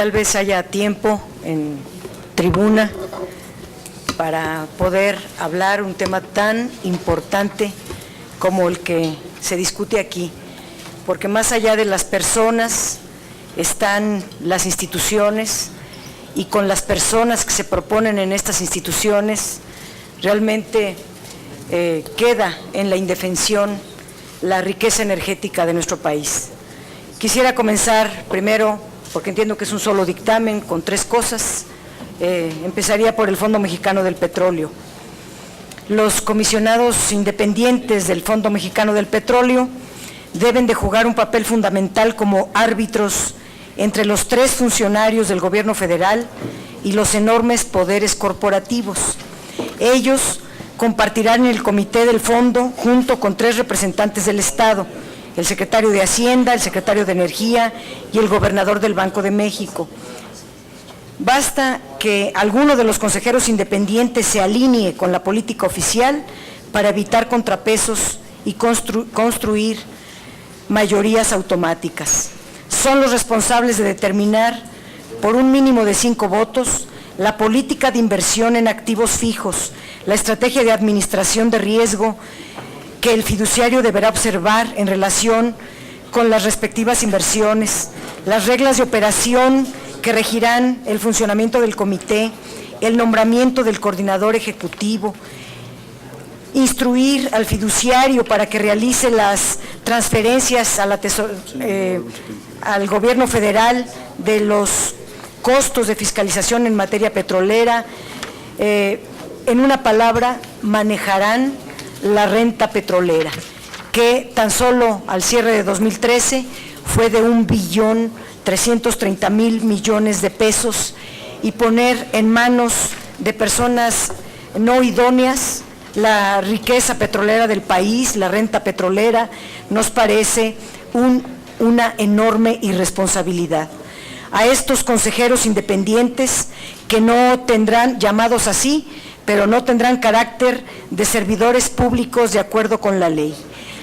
tal vez haya tiempo en tribuna para poder hablar un tema tan importante como el que se discute aquí, porque más allá de las personas están las instituciones, y con las personas que se proponen en estas instituciones realmente queda en la indefensión la riqueza energética de nuestro país. Quisiera comenzar primero, porque entiendo que es un solo dictamen, con tres cosas. Empezaría por el Fondo Mexicano del Petróleo. Los comisionados independientes del Fondo Mexicano del Petróleo deben de jugar un papel fundamental como árbitros entre los tres funcionarios del gobierno federal y los enormes poderes corporativos. Ellos compartirán el comité del fondo junto con tres representantes del Estado, el secretario de Hacienda, el secretario de Energía y el gobernador del Banco de México. Basta que alguno de los consejeros independientes se alinee con la política oficial para evitar contrapesos y construir mayorías automáticas. Son los responsables de determinar, por un mínimo de 5 votos, la política de inversión en activos fijos, la estrategia de administración de riesgo que el fiduciario deberá observar en relación con las respectivas inversiones, las reglas de operación que regirán el funcionamiento del comité, el nombramiento del coordinador ejecutivo, instruir al fiduciario para que realice las transferencias a al gobierno federal de los costos de fiscalización en materia petrolera. En una palabra, manejarán la renta petrolera, que tan solo al cierre de 2013 fue de 1.330.000 millones de pesos, y poner en manos de personas no idóneas la riqueza petrolera del país, la renta petrolera, nos parece una enorme irresponsabilidad. A estos consejeros independientes, que no tendrán, llamados así, pero no tendrán carácter de servidores públicos de acuerdo con la ley.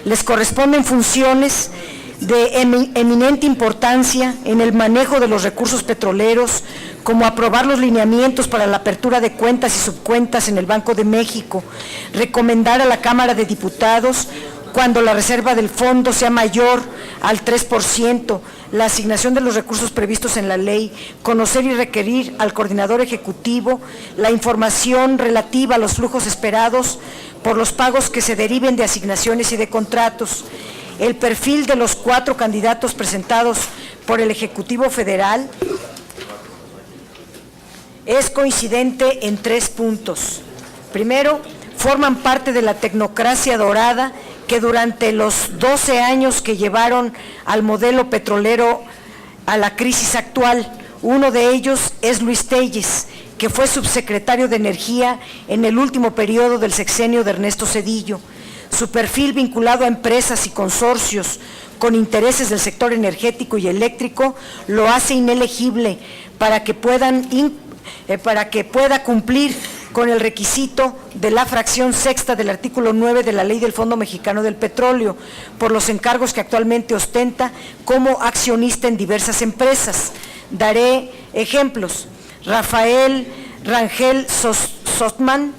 Les corresponden funciones de eminente importancia en el manejo de los recursos petroleros, como aprobar los lineamientos para la apertura de cuentas y subcuentas en el Banco de México, recomendar a la Cámara de Diputados, cuando la reserva del fondo sea mayor al 3%, la asignación de los recursos previstos en la ley, conocer y requerir al coordinador ejecutivo la información relativa a los flujos esperados por los pagos que se deriven de asignaciones y de contratos. El perfil de los 4 candidatos presentados por el Ejecutivo Federal es coincidente en 3 puntos. Primero, forman parte de la tecnocracia dorada que durante los 12 años que llevaron al modelo petrolero a la crisis actual. Uno de ellos es Luis Telles, que fue subsecretario de Energía en el último periodo del sexenio de Ernesto Zedillo. Su perfil vinculado a empresas y consorcios con intereses del sector energético y eléctrico lo hace inelegible para que pueda cumplir con el requisito de la fracción 6ª del artículo 9 de la Ley del Fondo Mexicano del Petróleo, por los encargos que actualmente ostenta como accionista en diversas empresas. Daré ejemplos. Rafael Rangel Sosman,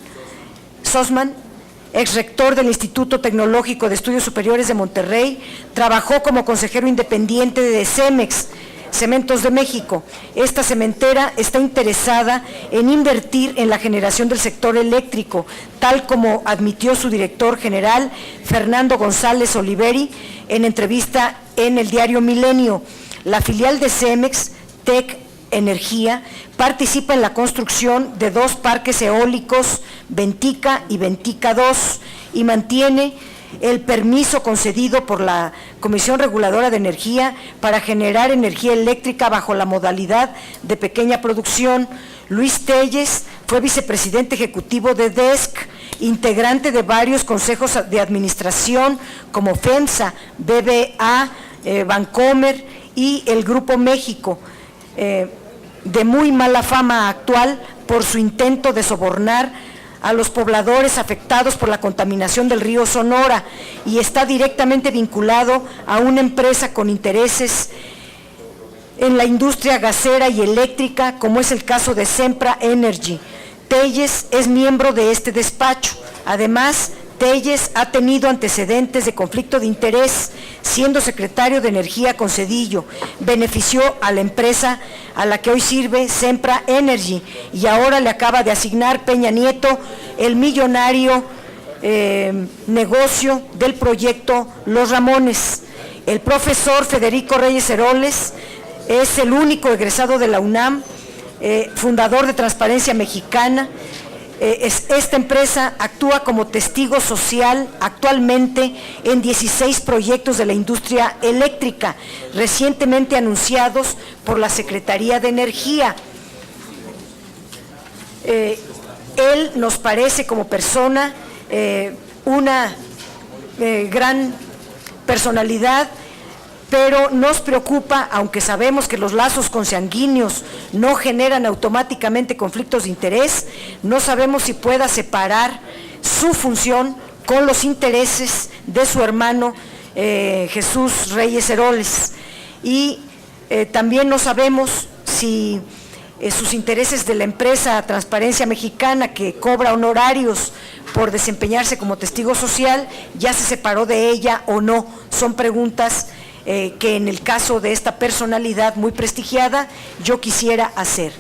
exrector del Instituto Tecnológico de Estudios Superiores de Monterrey, trabajó como consejero independiente de Cemex, Cementos de México. Esta cementera está interesada en invertir en la generación del sector eléctrico, tal como admitió su director general, Fernando González Oliveri, en entrevista en el diario Milenio. La filial de Cemex, Tec Energía, participa en la construcción de 2 parques eólicos, Ventica y Ventica 2, y mantiene el permiso concedido por la Comisión Reguladora de Energía para generar energía eléctrica bajo la modalidad de pequeña producción. Luis Telles fue vicepresidente ejecutivo de DESC, integrante de varios consejos de administración como FEMSA, BBA, Bancomer y el Grupo México, de muy mala fama actual por su intento de sobornar a los pobladores afectados por la contaminación del río Sonora, y está directamente vinculado a una empresa con intereses en la industria gasera y eléctrica, como es el caso de Sempra Energy. Telles es miembro de este despacho. Además, Telles ha tenido antecedentes de conflicto de interés, siendo secretario de Energía con Zedillo. Benefició a la empresa a la que hoy sirve, Sempra Energy, y ahora le acaba de asignar Peña Nieto el millonario negocio del proyecto Los Ramones. El profesor Federico Reyes Heroles es el único egresado de la UNAM, fundador de Transparencia Mexicana. Esta empresa actúa como testigo social actualmente en 16 proyectos de la industria eléctrica, recientemente anunciados por la Secretaría de Energía. Él nos parece como persona una gran personalidad, pero nos preocupa, aunque sabemos que los lazos consanguíneos no generan automáticamente conflictos de interés, no sabemos si pueda separar su función con los intereses de su hermano Jesús Reyes Heroles. Y también no sabemos si sus intereses de la empresa Transparencia Mexicana, que cobra honorarios por desempeñarse como testigo social, ya se separó de ella o no. Son preguntas que en el caso de esta personalidad muy prestigiada yo quisiera hacer.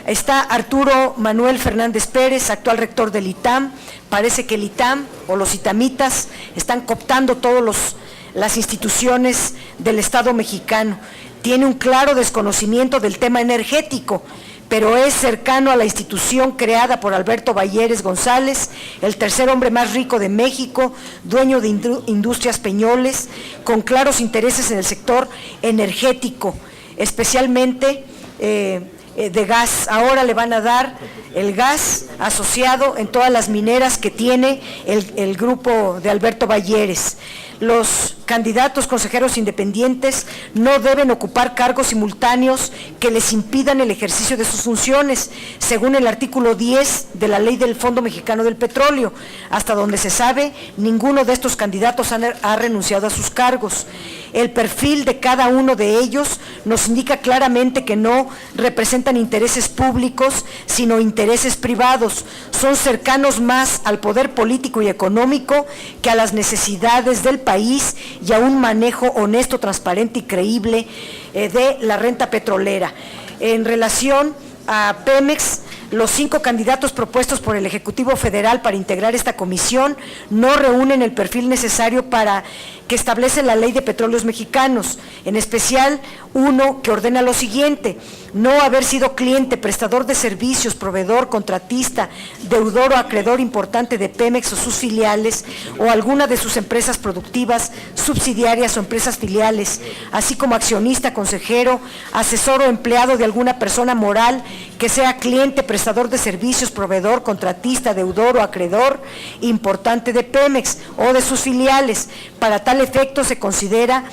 Está Arturo Manuel Fernández Pérez, actual rector del ITAM. Parece que el ITAM o los itamitas están cooptando todas las instituciones del Estado mexicano. Tiene un claro desconocimiento del tema energético, pero es cercano a la institución creada por Alberto Balleres González, el tercer hombre más rico de México, dueño de Industrias Peñoles, con claros intereses en el sector energético, especialmente de gas. Ahora le van a dar el gas asociado en todas las mineras que tiene el grupo de Alberto Balleres. Los candidatos consejeros independientes no deben ocupar cargos simultáneos que les impidan el ejercicio de sus funciones, según el artículo 10 de la Ley del Fondo Mexicano del Petróleo. Hasta donde se sabe, ninguno de estos candidatos ha renunciado a sus cargos. El perfil de cada uno de ellos nos indica claramente que no representan intereses públicos, sino intereses privados. Son cercanos más al poder político y económico que a las necesidades del país y a un manejo honesto, transparente y creíble de la renta petrolera. En relación a Pemex, los 5 candidatos propuestos por el Ejecutivo Federal para integrar esta comisión no reúnen el perfil necesario para que establece la Ley de Petróleos Mexicanos, en especial uno que ordena lo siguiente: no haber sido cliente, prestador de servicios, proveedor, contratista, deudor o acreedor importante de Pemex o sus filiales o alguna de sus empresas productivas, subsidiarias o empresas filiales, así como accionista, consejero, asesor o empleado de alguna persona moral que sea cliente, prestador de servicios, proveedor, contratista, deudor o acreedor importante de Pemex o de sus filiales. Para tal efecto se considera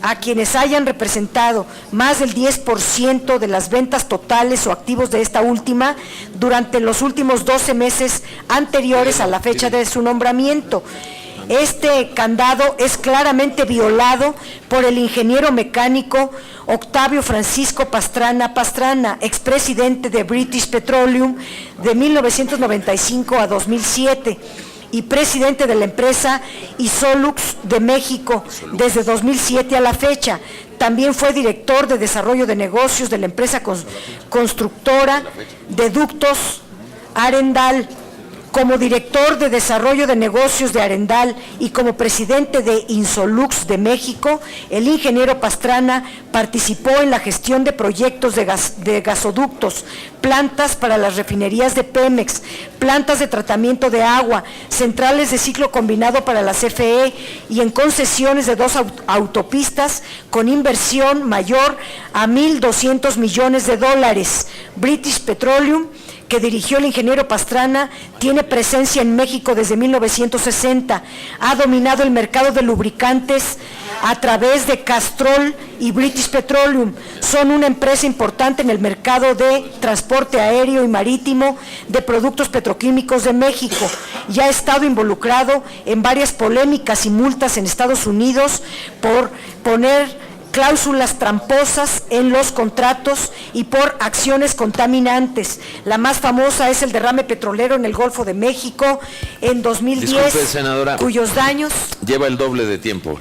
a quienes hayan representado más del 10% de las ventas totales o activos de esta última durante los últimos 12 meses anteriores a la fecha de su nombramiento. Este candado es claramente violado por el ingeniero mecánico Octavio Francisco Pastrana, expresidente de British Petroleum de 1995 a 2007. Y presidente de la empresa Isolux de México desde 2007 a la fecha. También fue director de desarrollo de negocios de la empresa constructora de ductos Arendal. Como director de desarrollo de negocios de Arendal y como presidente de Insolux de México, el ingeniero Pastrana participó en la gestión de proyectos de gasoductos, plantas para las refinerías de Pemex, plantas de tratamiento de agua, centrales de ciclo combinado para la CFE y en concesiones de 2 autopistas con inversión mayor a $1,200 millones. British Petroleum, que dirigió el ingeniero Pastrana, tiene presencia en México desde 1960. Ha dominado el mercado de lubricantes a través de Castrol y British Petroleum. Son una empresa importante en el mercado de transporte aéreo y marítimo de productos petroquímicos de México y ha estado involucrado en varias polémicas y multas en Estados Unidos por poner cláusulas tramposas en los contratos y por acciones contaminantes. La más famosa es el derrame petrolero en el Golfo de México en 2010, Disculpe, senadora, cuyos daños lleva el doble de tiempo.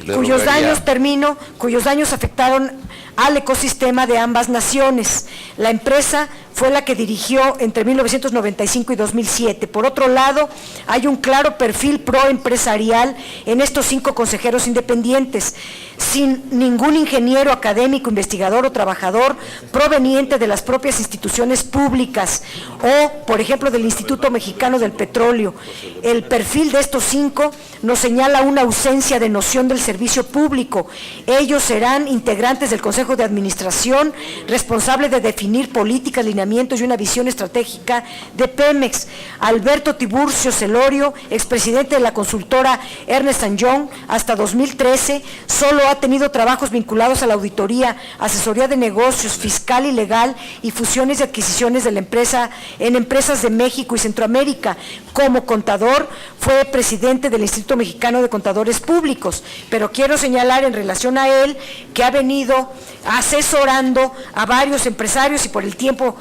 cuyos daños afectaron al ecosistema de ambas naciones. La empresa fue la que dirigió entre 1995 y 2007. Por otro lado, hay un claro perfil proempresarial en estos 5 consejeros independientes, sin ningún ingeniero académico, investigador o trabajador proveniente de las propias instituciones públicas o, por ejemplo, del Instituto Mexicano del Petróleo. El perfil de estos 5 nos señala una ausencia de noción del servicio público. Ellos serán integrantes del Consejo de Administración, responsable de definir políticas, lineamientos y una visión estratégica de Pemex. Alberto Tiburcio Celorio, expresidente de la consultora Ernst & Young, hasta 2013, solo ha tenido trabajos vinculados a la auditoría, asesoría de negocios, fiscal y legal y fusiones y adquisiciones de la empresa en empresas de México y Centroamérica. Como contador, fue presidente del Instituto Mexicano de Contadores Públicos, pero quiero señalar en relación a él que ha venido asesorando a varios empresarios y por el tiempo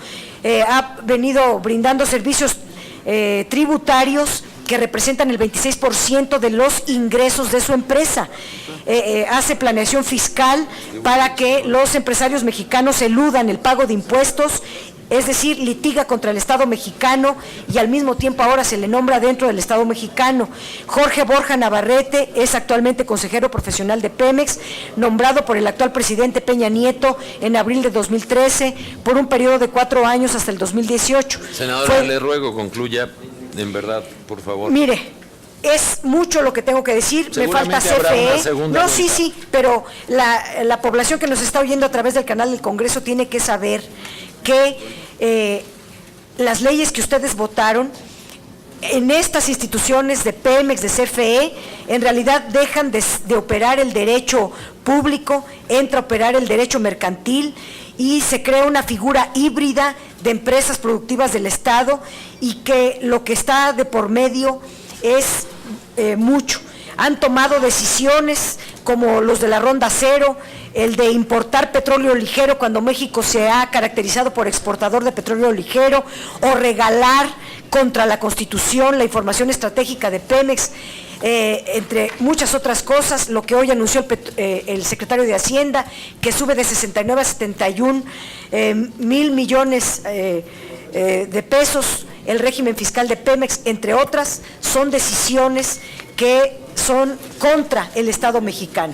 ha venido brindando servicios tributarios que representan el 26% de los ingresos de su empresa. Hace planeación fiscal para que los empresarios mexicanos eludan el pago de impuestos, es decir, litiga contra el Estado mexicano y al mismo tiempo ahora se le nombra dentro del Estado mexicano. Jorge Borja Navarrete es actualmente consejero profesional de Pemex, nombrado por el actual presidente Peña Nieto en abril de 2013 por un periodo de 4 años hasta el 2018. Senadora, le ruego concluya, en verdad, por favor. Mire, es mucho lo que tengo que decir, me falta CFE. No, sí, pero la población que nos está oyendo a través del canal del Congreso tiene que saber que las leyes que ustedes votaron en estas instituciones de Pemex, de CFE, en realidad dejan de operar el derecho público, entra a operar el derecho mercantil y se crea una figura híbrida de empresas productivas del Estado y que lo que está de por medio es mucho. Han tomado decisiones como los de la Ronda Cero, el de importar petróleo ligero cuando México se ha caracterizado por exportador de petróleo ligero, o regalar contra la Constitución la información estratégica de Pemex, entre muchas otras cosas, lo que hoy anunció el secretario de Hacienda, que sube de 69 a 71 mil millones de pesos el régimen fiscal de Pemex, entre otras, son decisiones que son contra el Estado mexicano.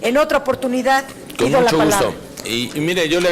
En otra oportunidad, pido la palabra. Con mucho gusto. Y mire, yo le